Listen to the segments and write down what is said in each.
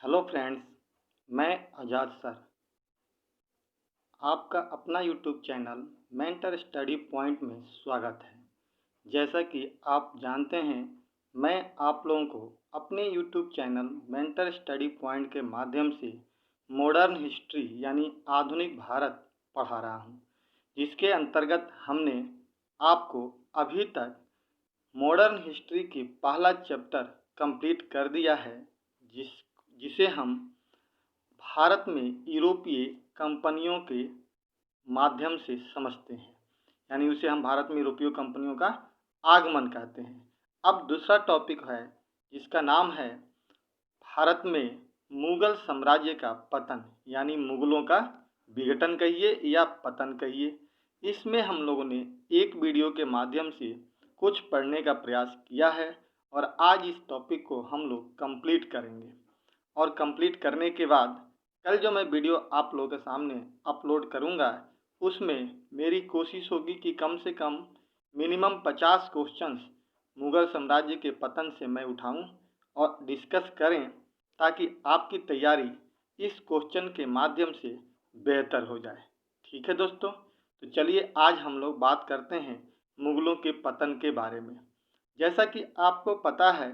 Hello friends, मैं आज़ाद sir. आपका अपना YouTube channel mentor study point में स्वागत है। जैसा कि आप जानते हैं, मैं आप लोगों को अपने YouTube channel mentor study point के माध्यम से मॉडर्न हिस्ट्री यानी आधुनिक भारत पढ़ा रहा हूं, जिसके अंतर्गत हमने आपको अभी तक मॉडर्न हिस्ट्री की पहला चैप्टर कंप्लीट कर दिया है, जिसे हम भारत में यूरोपीय कंपनियों के माध्यम से समझते हैं, यानी उसे हम भारत में यूरोपीय कंपनियों का आगमन कहते हैं। अब दूसरा टॉपिक है जिसका नाम है भारत में मुगल साम्राज्य का पतन, यानी मुगलों का विघटन कहिए या पतन कहिए। इसमें हम लोगों ने एक वीडियो के माध्यम से कुछ पढ़ने का प्रयास किया है और आज इस टॉपिक को हम लोग कंप्लीट करेंगे। और कंप्लीट करने के बाद कल जो मैं वीडियो आप लोगों के सामने अपलोड करूंगा, उसमें मेरी कोशिश होगी कि कम से कम मिनिमम 50 क्वेश्चंस मुगल साम्राज्य के पतन से मैं उठाऊं और डिस्कस करें, ताकि आपकी तैयारी इस क्वेश्चन के माध्यम से बेहतर हो जाए। ठीक है दोस्तों, तो चलिए आज हम लोग बात करते हैं मुगलों के पतन के बारे में। जैसा कि आपको पता है,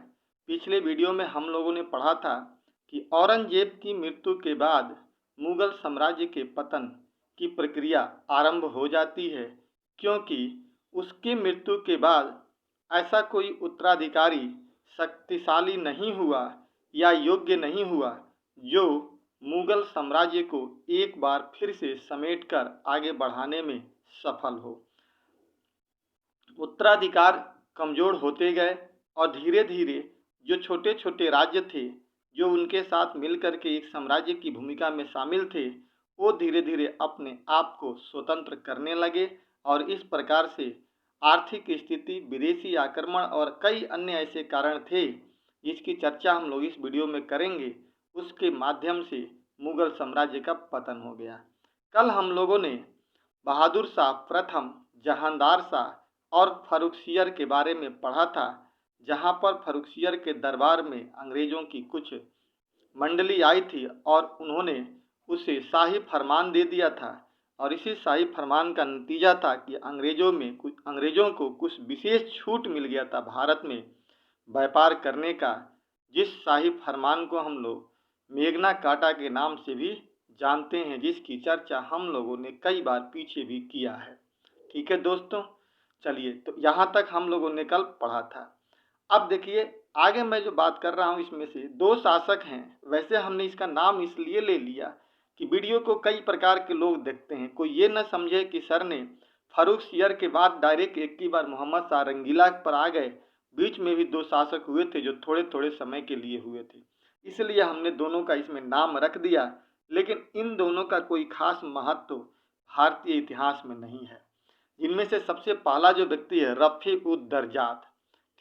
पिछले वीडियो में हम लोगों ने पढ़ा था कि औरंगजेब की मृत्यु के बाद मुगल साम्राज्य के पतन की प्रक्रिया आरंभ हो जाती है, क्योंकि उसकी मृत्यु के बाद ऐसा कोई उत्तराधिकारी शक्तिशाली नहीं हुआ या योग्य नहीं हुआ जो मुगल साम्राज्य को एक बार फिर से समेटकर आगे बढ़ाने में सफल हो। उत्तराधिकार कमजोर होते गए और धीरे धीरे जो छोटे छोटे राज्य थे जो उनके साथ मिलकर के एक साम्राज्य की भूमिका में शामिल थे, वो धीरे धीरे अपने आप को स्वतंत्र करने लगे और इस प्रकार से आर्थिक स्थिति, विदेशी आक्रमण और कई अन्य ऐसे कारण थे जिसकी चर्चा हम लोग इस वीडियो में करेंगे। उसके माध्यम से मुगल साम्राज्य का पतन हो गया। कल हम लोगों ने बहादुर शाह प्रथम, जहांदार शाह और फर्रुखसियर के बारे में पढ़ा था, जहां पर फर्रुखसियर के दरबार में अंग्रेजों की कुछ मंडली आई थी और उन्होंने उसे शाही फरमान दे दिया था। और इसी शाही फरमान का नतीजा था कि अंग्रेजों को कुछ विशेष छूट मिल गया था भारत में व्यापार करने का, जिस शाही फरमान को हम लोग मेगना कार्टा के नाम से भी जानते हैं, जिसकी चर्चा हम लोगों ने कई बार पीछे भी किया है। ठीक है दोस्तों, चलिए, तो यहाँ तक हम लोगों ने कल पढ़ा था। अब देखिए, आगे मैं जो बात कर रहा हूँ इसमें से दो शासक हैं। वैसे हमने इसका नाम इसलिए ले लिया कि वीडियो को कई प्रकार के लोग देखते हैं, कोई ये न समझे कि सर ने फर्रुखसियर के बाद डायरेक्ट एक ही बार मोहम्मद शाह रंगीला पर आ गए। बीच में भी दो शासक हुए थे जो थोड़े थोड़े समय के लिए हुए थे, इसलिए हमने दोनों का इसमें नाम रख दिया। लेकिन इन दोनों का कोई खास महत्व भारतीय इतिहास में नहीं है। इनमें से सबसे पहला जो व्यक्ति है रफ़ी-उद-दरजात।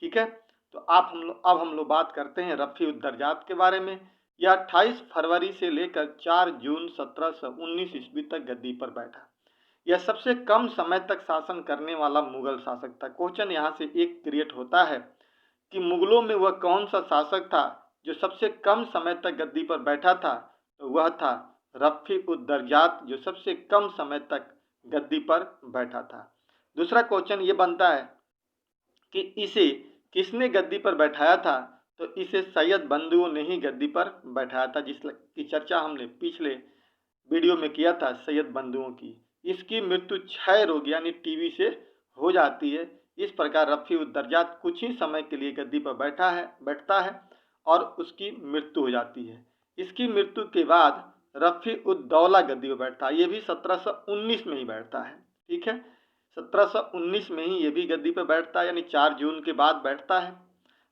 ठीक है, तो अब हम लोग बात करते हैं रफ़ी-उद-दरजात के बारे में। यह 28 फरवरी से लेकर 4 जून 1719 ईस्वी तक गद्दी पर बैठा। यह सबसे कम समय तक शासन करने वाला मुगल शासक था। क्वेश्चन यहाँ से एक क्रिएट होता है कि मुगलों में वह कौन सा शासक था जो सबसे कम समय तक गद्दी पर बैठा था, तो वह था रफ़ी-उद-दरजात, जो सबसे कम समय तक गद्दी पर बैठा था। दूसरा क्वेश्चन ये बनता है कि इसे किसने गद्दी पर बैठाया था, तो इसे सैयद बंधुओं ने ही गद्दी पर बैठाया था, जिसकी चर्चा हमने पिछले वीडियो में किया था, सैयद बंधुओं की। इसकी मृत्यु क्षय रोग यानी टीबी से हो जाती है। इस प्रकार रफ़ी-उद-दरजात कुछ ही समय के लिए गद्दी पर बैठता है और उसकी मृत्यु हो जाती है। इसकी मृत्यु के बाद रफ़ी-उद-दौला गद्दी पर बैठता है। ये भी 1719 में ही बैठता है। ठीक है, 1719 में ही ये भी गद्दी पर बैठता है, यानी 4 जून के बाद बैठता है।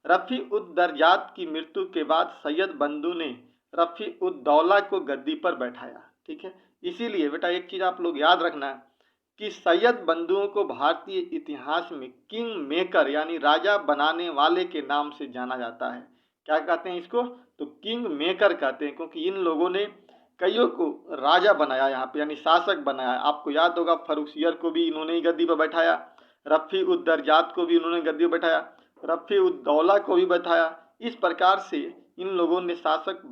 रफ़ी-उद-दरजात की मृत्यु के बाद सैयद बंधु ने रफ़ी-उद-दौला को गद्दी पर बैठाया। ठीक है, इसीलिए बेटा एक चीज़ आप लोग याद रखना कि सैयद बंधुओं को भारतीय इतिहास में किंग मेकर यानी राजा बनाने वाले के नाम से जाना जाता है। क्या कहते हैं इसको, तो किंग मेकर कहते हैं, क्योंकि इन लोगों ने कईयों को राजा बनाया यहाँ पे, यानी शासक बनाया। आपको याद होगा फर्रुखसियर को भी इन्होंने ही गद्दी पर बैठाया, रफ़ी-उद-दरजात को भी इन्होंने गद्दी पर बैठाया, रफ़ी-उद-दौला को भी बैठाया। इस प्रकार से इन लोगों ने शासक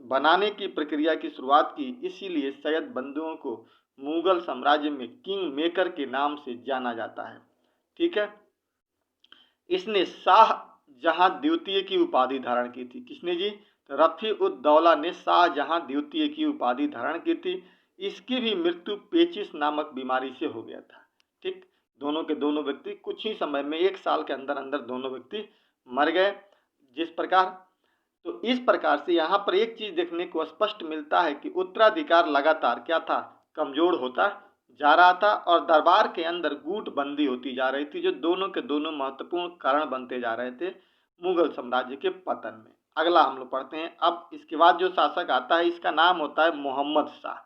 बनाने की प्रक्रिया की शुरुआत की, इसीलिए सैयद बंधुओं को मुगल साम्राज्य में किंग मेकर के नाम से जाना जाता है। ठीक है। इसने शाहजहां द्वितीय की उपाधि धारण की थी। किसने जी? तो रफी-उद-दौला ने शाहजहां द्वितीय की उपाधि धारण की थी। इसकी भी मृत्यु पेचिश नामक बीमारी से हो गया था। ठीक, दोनों के दोनों व्यक्ति कुछ ही समय में, 1 साल के अंदर अंदर दोनों व्यक्ति मर गए। जिस प्रकार, तो इस प्रकार से यहाँ पर एक चीज देखने को स्पष्ट मिलता है कि उत्तराधिकार लगातार क्या था? कमजोर होता जा रहा था और दरबार के अंदर गुटबंदी होती जा रही थी, जो दोनों के दोनों महत्वपूर्ण कारण बनते जा रहे थे मुगल साम्राज्य के पतन में। अगला हम लोग पढ़ते हैं। अब इसके बाद जो शासक आता है, इसका नाम होता है मोहम्मद शाह।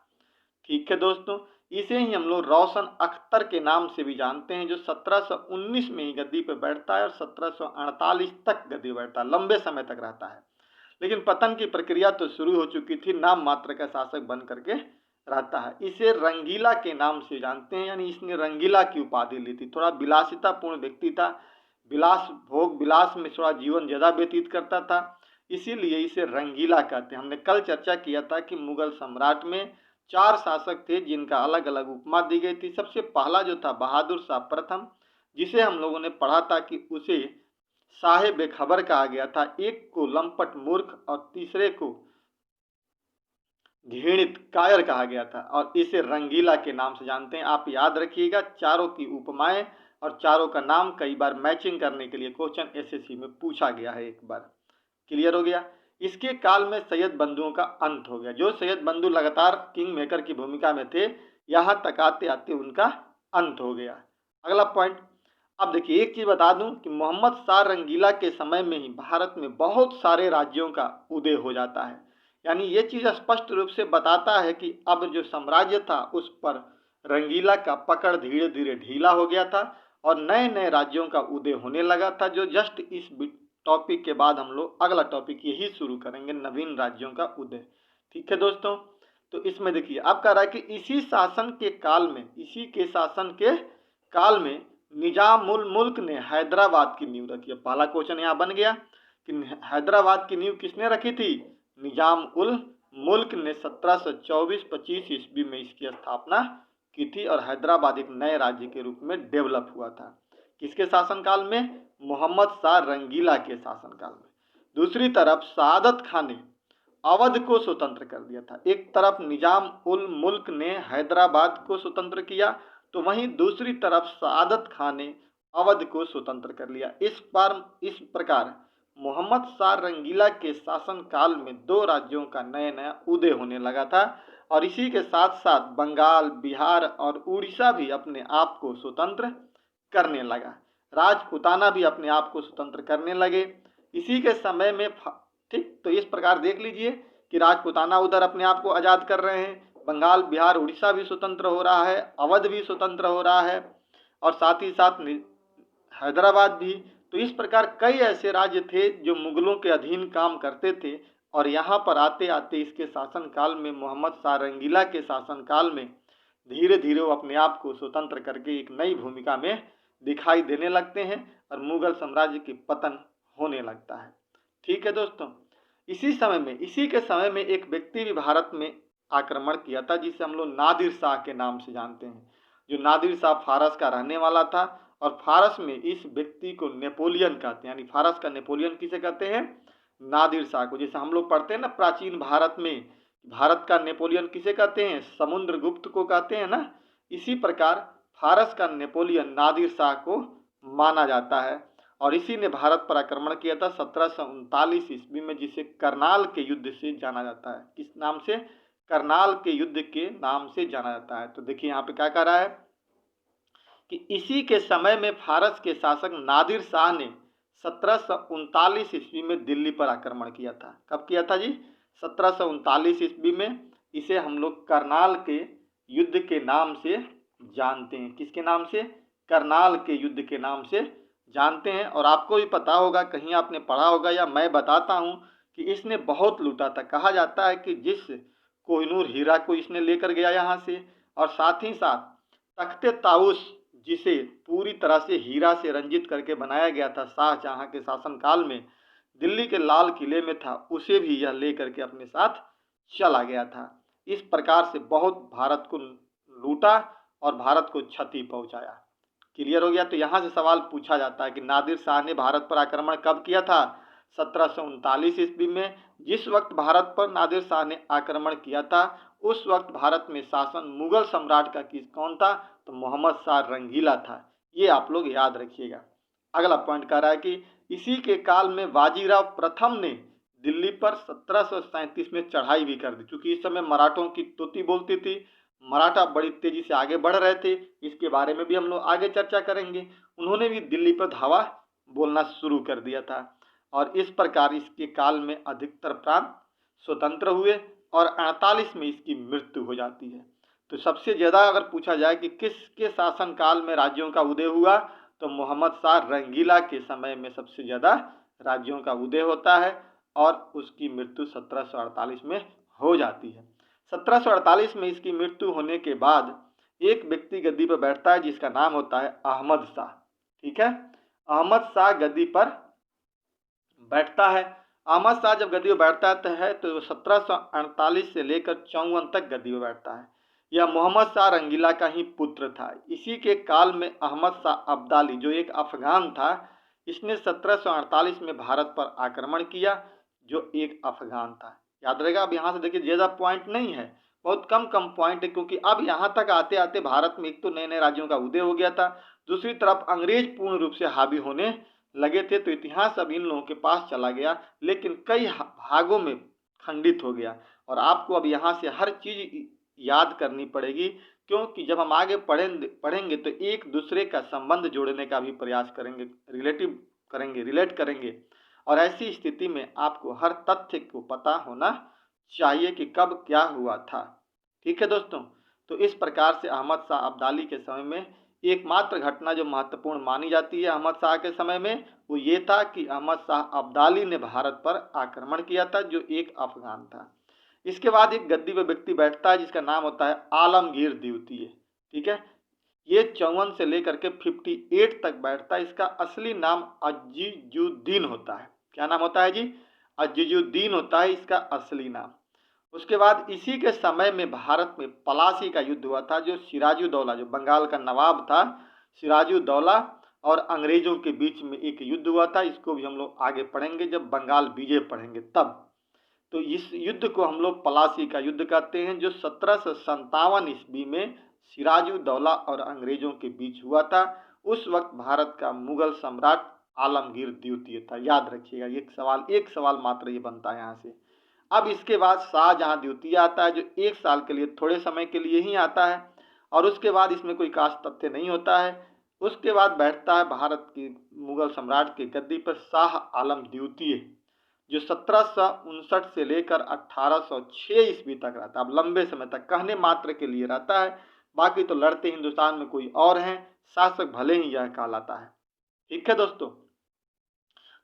ठीक है दोस्तों, इसे ही हम लोग रोशन अख्तर के नाम से भी जानते हैं, जो 1719 में ही गद्दी पे बैठता है और 1748 तक गद्दी बैठता है, लंबे समय तक रहता है। लेकिन पतन की प्रक्रिया तो शुरू हो चुकी थी, नाम मात्र का शासक बन करके रहता है। इसे रंगीला के नाम से जानते हैं, यानी इसने रंगीला की उपाधि ली थी। थोड़ा विलासितापूर्ण व्यक्ति था, भोग विलास में थोड़ा जीवन ज्यादा व्यतीत करता था, इसीलिए इसे रंगीला कहते हैं। हमने कल चर्चा किया था कि मुगल सम्राट में 4 शासक थे जिनका अलग अलग उपमा दी गई थी। सबसे पहला जो था बहादुर शाह प्रथम, जिसे हम लोगों ने पढ़ा था कि उसे साहे बेखबर कहा गया था, एक को लंपट मूर्ख और तीसरे को घृणित कायर कहा गया था, और इसे रंगीला के नाम से जानते हैं। आप याद रखिएगा, चारों की उपमाएं और चारों का नाम कई बार मैचिंग करने के लिए क्वेश्चन एसएससी में पूछा गया है। एक बार क्लियर हो गया। इसके काल में सैयद बंधुओं का अंत हो गया। जो सैयद बंधु लगातार किंग मेकर की भूमिका में थे, यहां तक आते आते उनका अंत हो गया। अगला पॉइंट, अब देखिए एक चीज बता दूं कि मोहम्मद शाह रंगीला के समय में ही भारत में बहुत सारे राज्यों का उदय हो जाता है। यानी ये चीज स्पष्ट रूप से बताता है कि अब जो साम्राज्य था उस पर रंगीला का पकड़ धीरे धीरे ढीला हो गया था और नए नए राज्यों का उदय होने लगा था। जो जस्ट इस टॉपिक के बाद हम लोग अगला टॉपिक यही शुरू करेंगे, नवीन राज्यों का उदय। ठीक है दोस्तों, तो इसमें देखिए अब कह रहा है कि इसी शासन के काल में निजाम उल मुल्क ने हैदराबाद की नींव रखी है। पहला क्वेश्चन यहाँ बन गया कि हैदराबाद की नींव किसने रखी थी? निजाम उल मुल्क ने 1724-25 ईस्वी में इसकी स्थापना की थी और हैदराबाद एक नए राज्य के रूप में डेवलप हुआ था। किसके शासनकाल में? मोहम्मद शाह रंगीला के शासनकाल में। दूसरी तरफ सादत खान ने अवध को स्वतंत्र कर दिया था। एक तरफ निजाम उल मुल्क ने हैदराबाद को स्वतंत्र किया, तो वहीं दूसरी तरफ सादत खान ने अवध को स्वतंत्र कर लिया। इस प्रकार मोहम्मद शाह रंगीला के शासन काल में 2 राज्यों का नया नया उदय होने लगा था और इसी के साथ साथ बंगाल, बिहार और उड़ीसा भी अपने आप को स्वतंत्र करने लगा। राजपूताना भी अपने आप को स्वतंत्र करने लगे इसी के समय में। ठीक, तो इस प्रकार देख लीजिए कि राजपूताना उधर अपने आप को आज़ाद कर रहे हैं, बंगाल, बिहार, उड़ीसा भी स्वतंत्र हो रहा है, अवध भी स्वतंत्र हो रहा है और साथ ही साथ हैदराबाद भी। तो इस प्रकार कई ऐसे राज्य थे जो मुगलों के अधीन काम करते थे और यहाँ पर आते आते इसके शासनकाल में, मोहम्मद शाह रंगीला के शासनकाल में धीरे धीरे वो अपने आप को स्वतंत्र करके एक नई भूमिका में दिखाई देने लगते हैं और मुगल साम्राज्य की पतन होने लगता है। ठीक है दोस्तों, इसी के समय में एक व्यक्ति भी भारत में आक्रमण किया था जिसे हम लोग नादिर शाह के नाम से जानते हैं। जो नादिर शाह फारस का रहने वाला था और फारस में इस व्यक्ति को नेपोलियन कहते हैं। यानी फारस का नेपोलियन किसे कहते हैं? नादिर शाह को। जैसे हम लोग पढ़ते हैं ना प्राचीन भारत में, भारत का नेपोलियन किसे कहते हैं? समुद्रगुप्त को कहते हैं ना। इसी प्रकार फारस का नेपोलियन नादिर शाह को माना जाता है और इसी ने भारत पर आक्रमण किया था 1739 ईस्वी में, जिसे करनाल के युद्ध से जाना जाता है। किस नाम से? करनाल के युद्ध के नाम से जाना जाता है। तो देखिए यहाँ पे क्या कह रहा है कि इसी के समय में फारस के शासक नादिर शाह ने 1739 ईस्वी में दिल्ली पर आक्रमण किया था। कब किया था जी? 1739 ईस्वी में। इसे हम लोग करनाल के युद्ध के नाम से जानते हैं। किसके नाम से? करनाल के युद्ध के नाम से जानते हैं। और आपको भी पता होगा, कहीं आपने पढ़ा होगा या मैं बताता हूं कि इसने बहुत लूटा था। कहा जाता है कि जिस कोहिनूर हीरा को इसने लेकर गया यहाँ से, और साथ ही साथ तख्ते ताउस जिसे पूरी तरह से हीरा से रंजित करके बनाया गया था शाहजहां के शासनकाल में, दिल्ली के लाल किले में था उसे भी यह लेकर के अपने साथ चला गया था। इस प्रकार से बहुत भारत को लूटा और भारत को क्षति पहुंचाया। क्लियर हो गया। तो यहाँ से सवाल पूछा जाता है कि नादिर शाह ने भारत पर आक्रमण कब किया था? 1739 ईस्वी में। जिस वक्त भारत पर नादिर शाह ने आक्रमण किया था उस वक्त भारत में शासन मुगल सम्राट का कौन था? तो मोहम्मद शाह रंगीला था। ये आप लोग याद रखिएगा। अगला पॉइंट कह रहा है कि इसी के काल में बाजीराव प्रथम ने दिल्ली पर 1737 में चढ़ाई भी कर दी, क्योंकि इस समय मराठों की तोती बोलती थी, मराठा बड़ी तेजी से आगे बढ़ रहे थे। इसके बारे में भी हम लोग आगे चर्चा करेंगे। उन्होंने भी दिल्ली पर धावा बोलना शुरू कर दिया था और इस प्रकार इसके काल में अधिकतर प्रांत स्वतंत्र हुए और 48 में इसकी मृत्यु हो जाती है। तो सबसे ज़्यादा अगर पूछा जाए कि किसके शासन काल में राज्यों का उदय हुआ, तो मोहम्मद शाह रंगीला के समय में सबसे ज़्यादा राज्यों का उदय होता है और उसकी मृत्यु 1748 में हो जाती है। 1748 में इसकी मृत्यु होने के बाद एक व्यक्ति गद्दी पर बैठता है जिसका नाम होता है अहमद शाह। ठीक है, अहमद शाह गद्दी पर बैठता है। अहमद शाह जब गद्दी पर बैठता है तो 1748 से लेकर 54 तक गद्दी पर बैठता है। यह मोहम्मद शाह रंगीला का ही पुत्र था। इसी के काल में अहमद शाह अब्दाली जो एक अफगान था, इसने 1748 में भारत पर आक्रमण किया, जो एक अफगान था। याद रहेगा। अब यहाँ से देखिए ज़्यादा पॉइंट नहीं है, बहुत कम पॉइंट है, क्योंकि अब यहाँ तक आते आते भारत में एक तो नए नए राज्यों का उदय हो गया था, दूसरी तरफ अंग्रेज पूर्ण रूप से हावी होने लगे थे। तो इतिहास अब इन लोगों के पास चला गया, लेकिन कई भागों में खंडित हो गया। और आपको अब यहाँ से हर चीज़ याद करनी पड़ेगी, क्योंकि जब हम आगे पढ़ेंगे तो एक दूसरे का संबंध जोड़ने का भी प्रयास करेंगे, रिलेट करेंगे। और ऐसी स्थिति में आपको हर तथ्य को पता होना चाहिए कि कब क्या हुआ था। ठीक है दोस्तों। तो इस प्रकार से अहमद शाह अब्दाली के समय में एकमात्र घटना जो महत्वपूर्ण मानी जाती है अहमद शाह के समय में, वो ये था कि अहमद शाह अब्दाली ने भारत पर आक्रमण किया था, जो एक अफगान था। इसके बाद एक गद्दी पर व्यक्ति बैठता है जिसका नाम होता है आलमगीर द्वितीय। ठीक है, ये 54 से लेकर के 58 तक बैठता है। इसका असली नाम अजीजुद्दीन होता है। क्या नाम होता है जी? अजीजुद्दीन होता है इसका असली नाम। उसके बाद इसी के समय में भारत में पलासी का युद्ध हुआ था, जो सिराजुद्दौला जो बंगाल का नवाब था, सिराजुद्दौला और अंग्रेजों के बीच में एक युद्ध हुआ था। इसको भी हम लोग आगे पढ़ेंगे जब बंगाल विजय पढ़ेंगे तब। तो इस युद्ध को हम लोग पलासी का युद्ध कहते हैं, जो 1757 ईस्वी में सिराजुद्दौला और अंग्रेजों के बीच हुआ था। उस वक्त भारत का मुगल सम्राट आलमगीर द्वितीय था। याद रखिएगा, एक सवाल मात्र ये बनता है यहाँ से। अब इसके बाद शाहजहां द्वितीय आता है, जो 1 साल के लिए, थोड़े समय के लिए ही आता है, और उसके बाद इसमें कोई खास तथ्य नहीं होता है। उसके बाद बैठता है भारत की मुगल सम्राट की गद्दी पर शाह आलम द्वितीय, जो 1759 से लेकर 1806 ईस्वी तक रहता है। अब लंबे समय तक कहने मात्र के लिए रहता है, बाकी तो लड़ते हिंदुस्तान में कोई और हैं, शासक भले ही यह कहलाता है। ठीक है दोस्तों।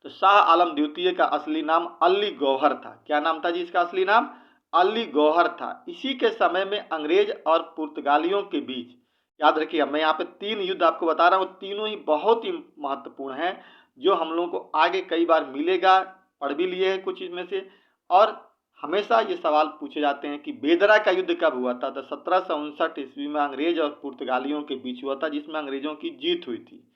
तो शाह आलम द्वितीय का असली नाम अली गौहर था। क्या नाम था जी इसका असली नाम? अली गौहर था। इसी के समय में अंग्रेज और पुर्तगालियों के बीच, याद रखिएगा मैं यहाँ पे 3 युद्ध आपको बता रहा हूँ, तीनों ही बहुत ही महत्वपूर्ण हैं, जो हम लोगों को आगे कई बार मिलेगा, पढ़ भी लिए हैं कुछ इसमें से। और हमेशा ये सवाल पूछे जाते हैं कि बेदरा का युद्ध कब हुआ था? तो 1759 ईस्वी में अंग्रेज और पुर्तगालियों के बीच हुआ था, जिसमें अंग्रेजों की जीत हुई थी।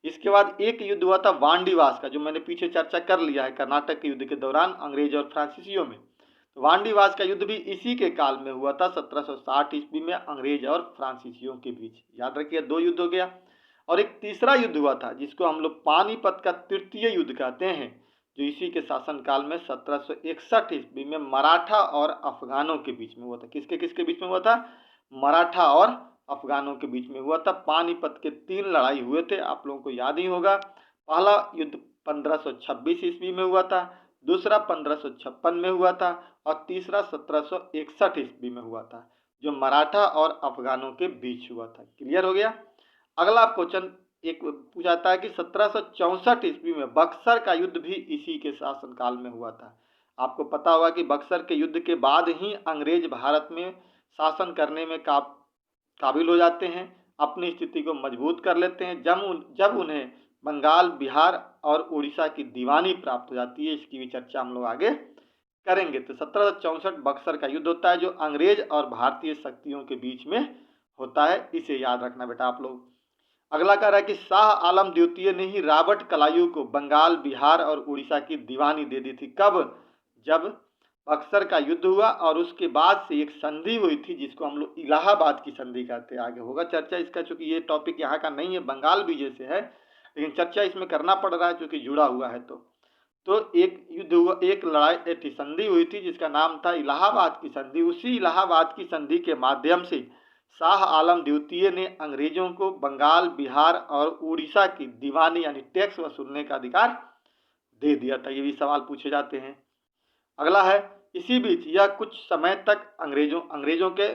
इसके बाद एक युद्ध हुआ था वांडीवास का, जो मैंने पीछे चर्चा कर लिया है, कर्नाटक के युद्ध के दौरान अंग्रेज और फ्रांसीसियों में। तो वांडीवास का युद्ध भी इसी के काल में हुआ था, 1760 ईस्वी में अंग्रेज और फ्रांसीसियों के बीच। याद रखिए 2 युद्ध हो गया। और एक तीसरा युद्ध हुआ था जिसको हम लोग पानीपत का तृतीय युद्ध कहते हैं, जो इसी के शासनकाल में 1761 ईस्वी में मराठा और अफगानों के बीच में हुआ था। किसके किसके बीच में हुआ था? मराठा और अफगानों के बीच में हुआ था। पानीपत के 3 लड़ाई हुए थे, आप लोगों को याद ही होगा। पहला युद्ध 1526 ईस्वी में हुआ था, दूसरा 1556 में हुआ था, और तीसरा 1761 ईस्वी में हुआ था, जो मराठा और अफगानों के बीच हुआ था। क्लियर हो गया। अगला क्वेश्चन एक पूछा जाता है कि 1764 ईस्वी में बक्सर का युद्ध भी इसी के शासनकाल में हुआ था। आपको पता होगा कि बक्सर के युद्ध के बाद ही अंग्रेज भारत में शासन करने में काबिल हो जाते हैं, अपनी स्थिति को मजबूत कर लेते हैं, जब उन्हें बंगाल, बिहार और उड़ीसा की दीवानी प्राप्त हो जाती है। इसकी भी चर्चा हम लोग आगे करेंगे। तो 1764 बक्सर का युद्ध होता है जो अंग्रेज और भारतीय शक्तियों के बीच में होता है। इसे याद रखना बेटा आप लोग। अगला कह रहा है कि शाह आलम द्वितीय ने ही रॉबर्ट क्लाइव को बंगाल, बिहार और उड़ीसा की दीवानी दे दी थी। कब? जब बक्सर का युद्ध हुआ और उसके बाद से एक संधि हुई थी जिसको हम लोग इलाहाबाद की संधि कहते हैं। आगे होगा चर्चा इसका, चूंकि ये टॉपिक यहाँ का नहीं है, बंगाल भी जैसे है, लेकिन चर्चा इसमें करना पड़ रहा है क्योंकि जुड़ा हुआ है। तो एक युद्ध हुआ, एक लड़ाई, एक संधि हुई थी जिसका नाम था इलाहाबाद की संधि। उसी इलाहाबाद की संधि के माध्यम से शाह आलम द्वितीय ने अंग्रेजों को बंगाल, बिहार और उड़ीसा की दीवानी यानी टैक्स वसूलने का अधिकार दे दिया था। ये भी सवाल पूछे जाते हैं। अगला है, इसी बीच यह कुछ समय तक अंग्रेजों के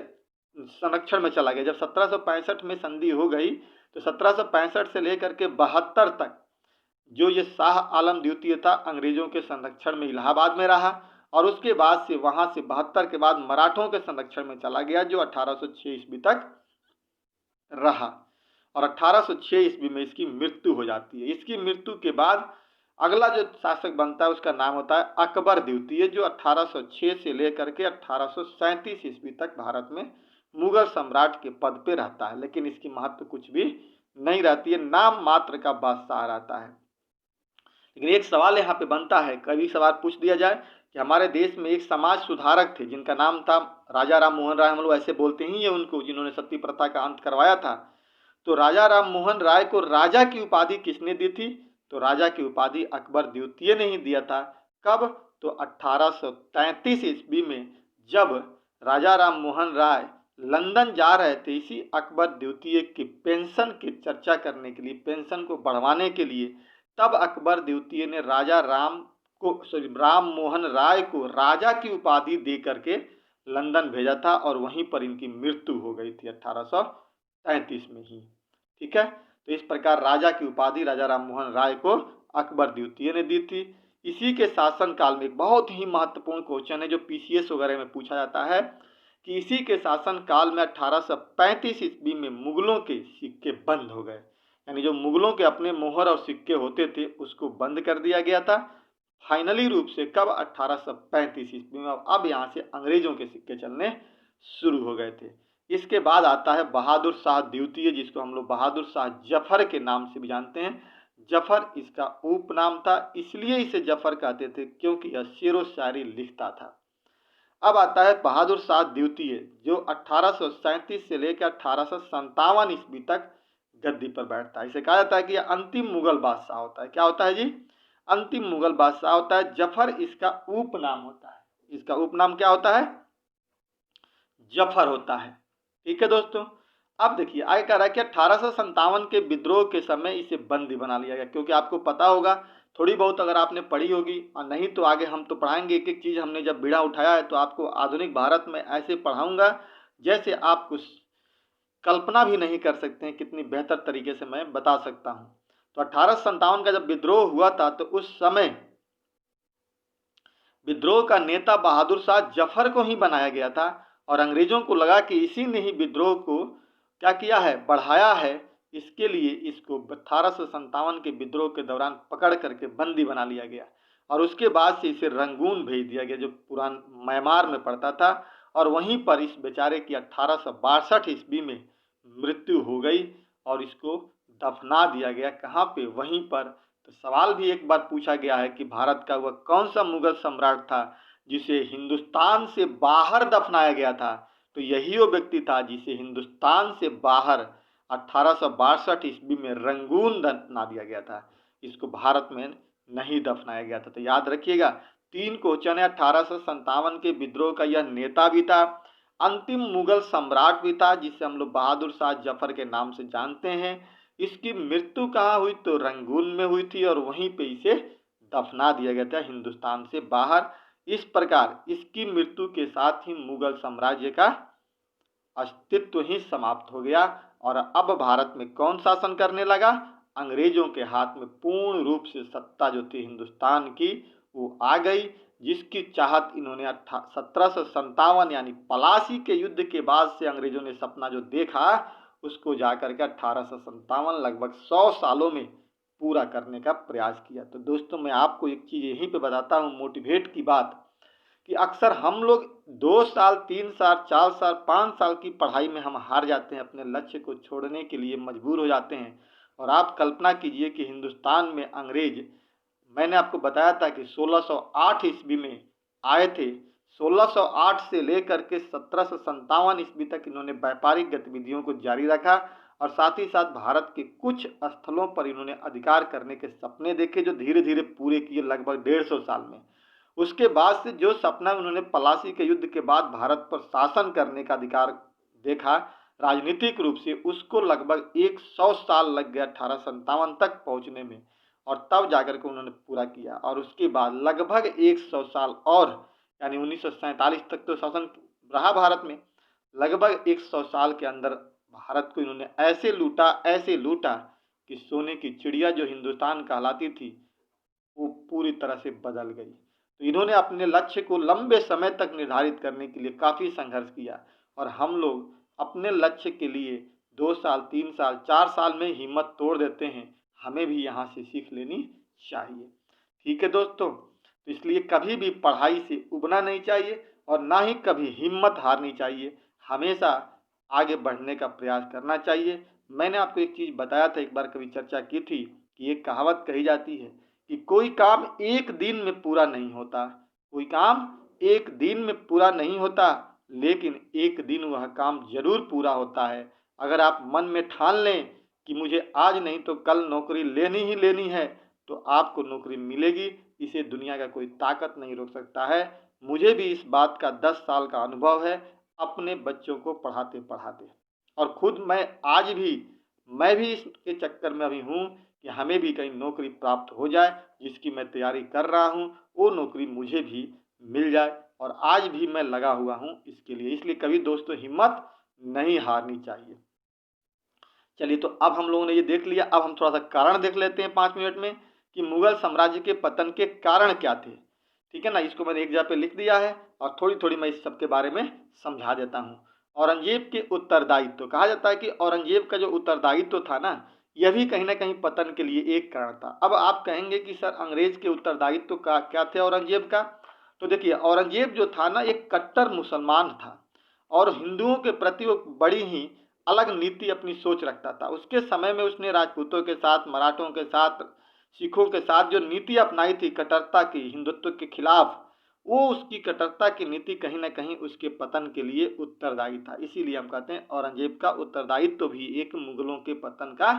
संरक्षण में चला गया। जब 1765 में संधि हो गई तो 1765 से लेकर के 72 तक जो ये शाह आलम द्वितीय था अंग्रेजों के संरक्षण में इलाहाबाद में रहा, और उसके बाद से वहां से 72 के बाद मराठों के संरक्षण में चला गया जो 1806 ईस्वी तक रहा, और 1806 ईस्वी में इसकी मृत्यु हो जाती है। इसकी मृत्यु के बाद अगला जो शासक बनता है उसका नाम होता है अकबर द्वितीय, जो 1806 से लेकर के 1837 ईस्वी तक भारत में मुगल सम्राट के पद पे रहता है, लेकिन इसकी महत्व कुछ भी नहीं रहती है, नाम मात्र का बादशाह रहता है। लेकिन एक सवाल यहाँ पे बनता है, कभी सवाल पूछ दिया जाए कि हमारे देश में एक समाज सुधारक थे जिनका नाम था राजा राम मोहन राय, हम लोग ऐसे बोलते ही हैं उनको, जिन्होंने सती प्रथा का अंत करवाया था। तो राजा राम मोहन राय को राजा की उपाधि किसने दी थी? तो राजा की उपाधि अकबर द्वितीय ने ही दिया था। कब? तो 1833 ईस्वी में जब राजा राम मोहन राय लंदन जा रहे थे, इसी अकबर द्वितीय की पेंशन की चर्चा करने के लिए, पेंशन को बढ़वाने के लिए, तब अकबर द्वितीय ने राम मोहन राय को राजा की उपाधि दे करके लंदन भेजा था, और वहीं पर इनकी मृत्यु हो गई थी 1833 में ही। ठीक है, तो इस प्रकार राजा की उपाधि राजा राम मोहन राय को अकबर द्वितीय ने दी थी। इसी के शासन काल में बहुत ही महत्वपूर्ण क्वेश्चन है जो पीसीएस वगैरह में पूछा जाता है कि इसी के शासन काल में 1835 ईस्वी में मुगलों के सिक्के बंद हो गए, यानी जो मुगलों के अपने मोहर और सिक्के होते थे उसको बंद कर दिया गया था फाइनली रूप से। कब? 1835 ईस्वी में। अब यहाँ से अंग्रेजों के सिक्के चलने शुरू हो गए थे। इसके बाद आता है बहादुर शाह द्वितीय, जिसको हम लोग बहादुर शाह जफर के नाम से भी जानते हैं। जफर इसका उपनाम था, इसलिए इसे जफर कहते थे क्योंकि यह शेर व शायरी लिखता था। अब आता है बहादुर शाह द्वितीय, जो 1837 से लेकर 1857 ईस्वी तक गद्दी पर बैठता है। इसे कहा जाता है कि यह अंतिम मुगल बादशाह होता है। क्या होता है जी? अंतिम मुगल बादशाह होता है। जफर इसका उपनाम होता है। इसका उपनाम क्या होता है? जफर होता है। ठीक है दोस्तों, अब देखिए आगे कह रहा है कि 1857 के विद्रोह के समय इसे बंदी बना लिया गया, क्योंकि आपको पता होगा थोड़ी बहुत अगर आपने पढ़ी होगी, और नहीं तो आगे हम तो पढ़ाएंगे, एक एक चीज हमने जब बीड़ा उठाया है तो आपको आधुनिक भारत में ऐसे पढ़ाऊंगा जैसे आप कुछ कल्पना भी नहीं कर सकते हैं, कितनी बेहतर तरीके से मैं बता सकता हूं। तो 1857 का जब विद्रोह हुआ था तो उस समय विद्रोह का नेता बहादुर शाह जफर को ही बनाया गया था, और अंग्रेजों को लगा कि इसी ने ही विद्रोह को क्या किया है, बढ़ाया है। इसके लिए इसको 1857 के विद्रोह के दौरान पकड़ करके बंदी बना लिया गया, और उसके बाद से इसे रंगून भेज दिया गया जो पुरान म्यांमार में पड़ता था, और वहीं पर इस बेचारे की 1862 ईस्वी में मृत्यु हो गई, और इसको दफना दिया गया। कहाँ पे? वहीं पर। तो सवाल भी एक बार पूछा गया है कि भारत का वह कौन सा मुगल सम्राट था जिसे हिंदुस्तान से बाहर दफनाया गया था? तो यही वो व्यक्ति था जिसे हिंदुस्तान से बाहर 1862 ईस्वी में रंगून दफना दिया गया था। इसको भारत में नहीं दफनाया गया था। तो याद रखिएगा, 3 क्वेश्चन है। 1857 के विद्रोह का यह नेता भी था, अंतिम मुगल सम्राट भी था जिसे हम लोग बहादुर शाह जफर के नाम से जानते हैं। इसकी मृत्यु कहाँ हुई? तो रंगून में हुई थी, और वहीं पे इसे दफना दिया गया था हिंदुस्तान से बाहर। इस प्रकार इसकी मृत्यु के साथ ही मुगल साम्राज्य का अस्तित्व ही समाप्त हो गया, और अब भारत में कौन शासन करने लगा? अंग्रेजों के हाथ में पूर्ण रूप से सत्ता जो थी हिंदुस्तान की वो आ गई, जिसकी चाहत इन्होंने 1757 यानी पलासी के युद्ध के बाद से अंग्रेजों ने सपना जो देखा उसको जाकर के 1857 लगभग 100 सालों में पूरा करने का प्रयास किया। तो दोस्तों, मैं आपको एक चीज़ यहीं पे बताता हूँ मोटिवेट की बात, कि अक्सर हम लोग 2 साल, 3 साल, 4 साल, 5 साल की पढ़ाई में हम हार जाते हैं, अपने लक्ष्य को छोड़ने के लिए मजबूर हो जाते हैं। और आप कल्पना कीजिए कि हिंदुस्तान में अंग्रेज, मैंने आपको बताया था कि 1608 ईस्वी में आए थे। 1608 से लेकर के 1757 ईस्वी तक इन्होंने व्यापारिक गतिविधियों को जारी रखा और साथ ही साथ भारत के कुछ स्थलों पर इन्होंने अधिकार करने के सपने देखे, जो धीरे धीरे पूरे किए लगभग 150 साल में। उसके बाद से जो सपना उन्होंने पलासी के युद्ध के बाद भारत पर शासन करने का अधिकार देखा राजनीतिक रूप से, उसको लगभग 100 साल लग गया 1857 तक पहुंचने में, और तब जाकर के उन्होंने पूरा किया। और उसके बाद लगभग 100 साल और, यानी 1947 तक तो शासन रहा भारत में। लगभग 100 साल के अंदर भारत को इन्होंने ऐसे लूटा कि सोने की चिड़िया जो हिंदुस्तान कहलाती थी वो पूरी तरह से बदल गई। तो इन्होंने अपने लक्ष्य को लंबे समय तक निर्धारित करने के लिए काफ़ी संघर्ष किया, और हम लोग अपने लक्ष्य के लिए 2 साल, 3 साल, 4 साल में हिम्मत तोड़ देते हैं। हमें भी यहाँ से सीख लेनी चाहिए। ठीक है दोस्तों, तो इसलिए कभी भी पढ़ाई से उबना नहीं चाहिए और ना ही कभी हिम्मत हारनी चाहिए। हमेशा आगे बढ़ने का प्रयास करना चाहिए। मैंने आपको एक चीज़ बताया था, एक बार कभी चर्चा की थी, कि एक कहावत कही जाती है कि कोई काम एक दिन में पूरा नहीं होता, कोई काम एक दिन में पूरा नहीं होता, लेकिन एक दिन वह काम जरूर पूरा होता है। अगर आप मन में ठान लें कि मुझे आज नहीं तो कल नौकरी लेनी ही लेनी है, तो आपको नौकरी मिलेगी। इसे दुनिया का कोई ताकत नहीं रोक सकता है। मुझे भी इस बात का 10 साल का अनुभव है, अपने बच्चों को पढ़ाते पढ़ाते, और खुद मैं भी इसके चक्कर में अभी हूँ कि हमें भी कहीं नौकरी प्राप्त हो जाए, जिसकी मैं तैयारी कर रहा हूँ, वो नौकरी मुझे भी मिल जाए। और आज भी मैं लगा हुआ हूँ इसके लिए। इसलिए कभी दोस्तों हिम्मत नहीं हारनी चाहिए। चलिए, तो अब हम लोगों ने ये देख लिया, अब हम थोड़ा सा कारण देख लेते हैं 5 मिनट में, कि मुगल साम्राज्य के पतन के कारण क्या थे। ठीक है ना, इसको मैंने एक जगह पे लिख दिया है और थोड़ी थोड़ी मैं इस सब के बारे में समझा देता हूँ। औरंगजेब के उत्तरदायित्व, कहा जाता है कि औरंगजेब का जो उत्तरदायित्व था ना, यह भी कहीं ना कहीं पतन के लिए एक कारण था। अब आप कहेंगे कि सर अंग्रेज के उत्तरदायित्व का क्या थे औरंगजेब का? तो देखिए, औरंगजेब जो था ना, एक कट्टर मुसलमान था और हिंदुओं के प्रति वो बड़ी ही अलग नीति, अपनी सोच रखता था। उसके समय में उसने राजपूतों के साथ, मराठों के साथ, सिखों के साथ जो नीति अपनाई थी कट्टरता की, हिंदुत्व के खिलाफ, वो उसकी कट्टरता की नीति कहीं ना कहीं उसके पतन के लिए उत्तरदायी था। इसीलिए हम कहते हैं औरंगजेब का उत्तरदायित्व भी एक मुगलों के पतन का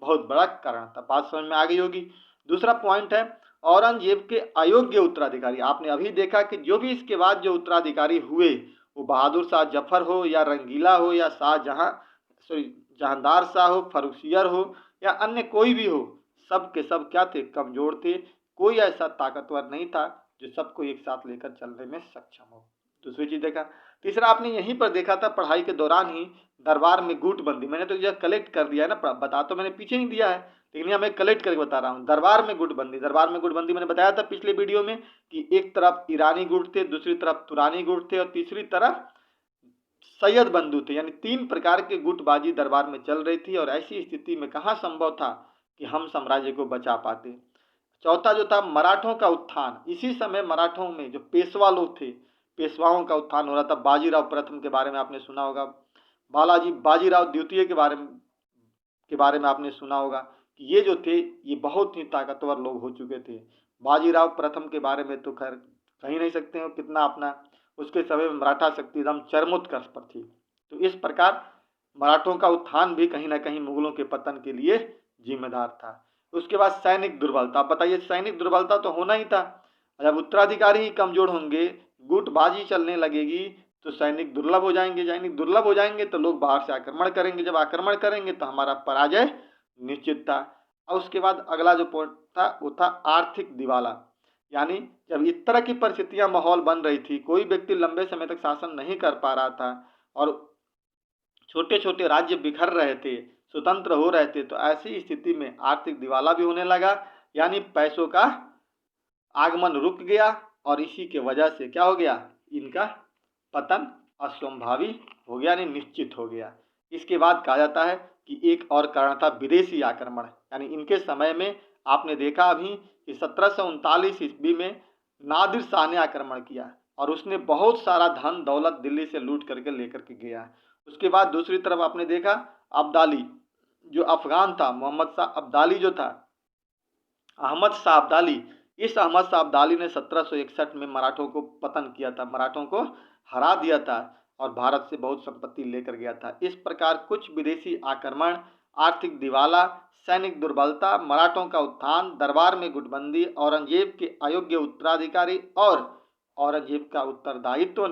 बहुत बड़ा कारण था। बात समझ में आ गई होगी। दूसरा पॉइंट है औरंगजेब के अयोग्य उत्तराधिकारी। आपने अभी देखा कि जो भी इसके बाद जो उत्तराधिकारी हुए, वो बहादुर शाह जफर हो या रंगीला हो या जहांदार शाह हो, फर्रुखसियर हो या अन्य कोई भी हो, सब के सब क्या थे? कमजोर थे। कोई ऐसा ताकतवर नहीं था जो सबको एक साथ लेकर चलने में सक्षम हो। दूसरी चीज देखा। तीसरा, आपने यहीं पर देखा था पढ़ाई के दौरान ही दरबार में गुटबंदी। मैंने तो यह कलेक्ट कर दिया है ना, बता तो मैंने पीछे नहीं दिया है, लेकिन यह मैं कलेक्ट करके बता रहा हूँ। दरबार में गुटबंदी मैंने बताया था पिछले वीडियो में कि एक तरफ ईरानी गुट थे, दूसरी तरफ तुरानी गुट थे और तीसरी तरफ सैयद बंधु थे। यानी 3 प्रकार के गुटबाजी दरबार में चल रही थी, और ऐसी स्थिति में कहाँ संभव था कि हम साम्राज्य को बचा पाते। चौथा जो था मराठों का उत्थान। इसी समय मराठों में जो पेशवा लोग थे, पेशवाओं का उत्थान हो रहा था। बाजीराव प्रथम के बारे में आपने सुना होगा, बाजीराव द्वितीय के बारे में आपने सुना होगा कि ये जो थे ये बहुत ही ताकतवर लोग हो चुके थे। बाजीराव प्रथम के बारे में तो खैर कह ही नहीं सकते हो कितना अपना, उसके समय में मराठा शक्ति एकदम चरमोत्कर्ष पर थी। तो इस प्रकार मराठों का उत्थान भी कहीं ना कहीं मुगलों के पतन के लिए जिम्मेदार था। उसके बाद सैनिक दुर्बलता। बताइए, सैनिक दुर्बलता तो होना ही था। जब उत्तराधिकारी ही कमजोर होंगे, गुटबाजी चलने लगेगी, तो सैनिक दुर्लभ हो जाएंगे तो लोग बाहर से आक्रमण करेंगे। जब आक्रमण करेंगे तो हमारा पराजय निश्चित था। और उसके बाद अगला जो पॉइंट था वो था आर्थिक दिवाला। यानी जब इस तरह की परिस्थितियां माहौल बन रही थी, कोई व्यक्ति लंबे समय तक शासन नहीं कर पा रहा था और छोटे छोटे राज्य बिखर रहे थे, स्वतंत्र हो रहे थे, तो ऐसी स्थिति में आर्थिक दिवाला भी होने लगा। यानी पैसों का आगमन रुक गया और इसी के वजह से क्या हो गया? इनका पतन असंभावी हो गया, यानी निश्चित हो गया। इसके बाद कहा जाता है कि एक और कारण था विदेशी आक्रमण। यानी इनके समय में आपने देखा अभी कि 1739 ईस्वी में नादिर शाह ने आक्रमण किया और उसने बहुत सारा धन दौलत दिल्ली से लूट करके लेकर के गया। उसके बाद दूसरी तरफ आपने देखा अब्दाली जो अफगान था, मोहम्मद शाह अब्दाली जो था, अहमद शाह अब्दाली, इस अहमद शाह अब्दाली ने 1761 में मराठों को पतन किया था, मराठों को हरा दिया था और भारत से बहुत संपत्ति लेकर गया था। इस प्रकार कुछ विदेशी आक्रमण, आर्थिक दिवाला, सैनिक दुर्बलता, मराठों का उत्थान, दरबार में गुटबंदी, औरंगजेब के अयोग्य उत्तराधिकारी और औरंगजेब का उत्तरदायित्व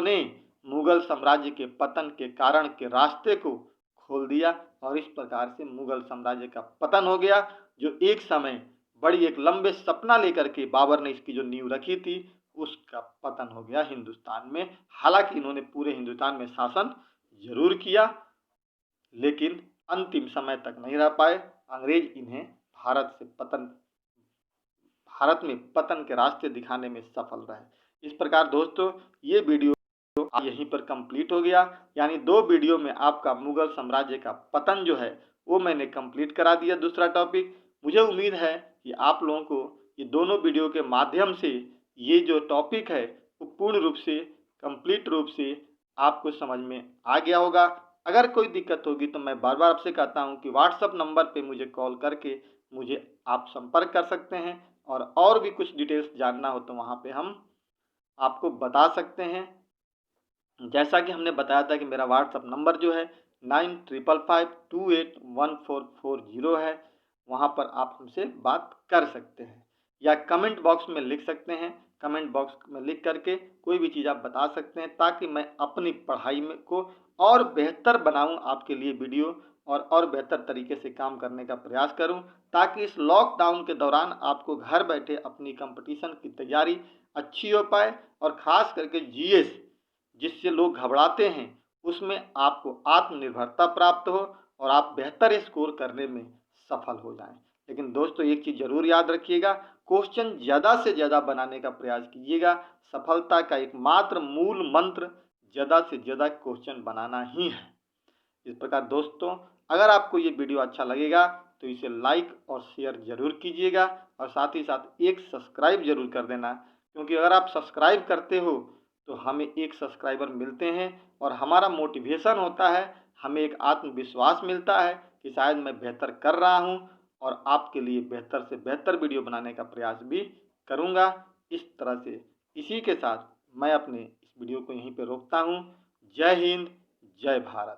ने मुगल साम्राज्य के पतन के कारण के रास्ते को खोल दिया और इस प्रकार से मुगल साम्राज्य का पतन हो गया, जो एक समय बड़ी एक लंबे सपना लेकर के बाबर ने इसकी जो नींव रखी थी उसका पतन हो गया हिंदुस्तान में। हालांकि इन्होंने पूरे हिंदुस्तान में शासन जरूर किया लेकिन अंतिम समय तक नहीं रह पाए। अंग्रेज इन्हें भारत में पतन के रास्ते दिखाने में सफल रहे। इस प्रकार दोस्तों ये वीडियो यहीं पर कंप्लीट हो गया, यानी 2 वीडियो में आपका मुगल साम्राज्य का पतन जो है वो मैंने कंप्लीट करा दिया। दूसरा टॉपिक, मुझे उम्मीद है कि आप लोगों को ये दोनों वीडियो के माध्यम से ये जो टॉपिक है वो पूर्ण रूप से कंप्लीट रूप से आपको समझ में आ गया होगा। अगर कोई दिक्कत होगी तो मैं बार बार आपसे कहता हूँ कि व्हाट्सएप नंबर पे मुझे कॉल करके मुझे आप संपर्क कर सकते हैं और भी कुछ डिटेल्स जानना हो तो वहाँ पे हम आपको बता सकते हैं। जैसा कि हमने बताया था कि मेरा व्हाट्सएप नंबर जो है 9555281440 है, वहाँ पर आप हमसे बात कर सकते हैं या कमेंट बॉक्स में लिख सकते हैं। कमेंट बॉक्स में लिख करके कोई भी चीज़ आप बता सकते हैं ताकि मैं अपनी पढ़ाई में को और बेहतर बनाऊं आपके लिए वीडियो और बेहतर तरीके से काम करने का प्रयास करूं, ताकि इस लॉकडाउन के दौरान आपको घर बैठे अपनी कंपटीशन की तैयारी अच्छी हो पाए और ख़ास करके जीएस जिससे लोग घबराते हैं उसमें आपको आत्मनिर्भरता प्राप्त हो और आप बेहतर स्कोर करने में सफल हो जाएं। लेकिन दोस्तों एक चीज़ जरूर याद रखिएगा, क्वेश्चन ज़्यादा से ज़्यादा बनाने का प्रयास कीजिएगा। सफलता का एकमात्र मूल मंत्र ज़्यादा से ज़्यादा क्वेश्चन बनाना ही है। इस प्रकार दोस्तों अगर आपको ये वीडियो अच्छा लगेगा तो इसे लाइक और शेयर जरूर कीजिएगा और साथ ही साथ एक सब्सक्राइब जरूर कर देना, क्योंकि अगर आप सब्सक्राइब करते हो तो हमें एक सब्सक्राइबर मिलते हैं और हमारा मोटिवेशन होता है, हमें एक आत्मविश्वास मिलता है कि शायद मैं बेहतर कर रहा हूं और आपके लिए बेहतर से बेहतर वीडियो बनाने का प्रयास भी करूंगा। इस तरह से इसी के साथ मैं अपने इस वीडियो को यहीं पे रोकता हूं। जय हिंद, जय भारत।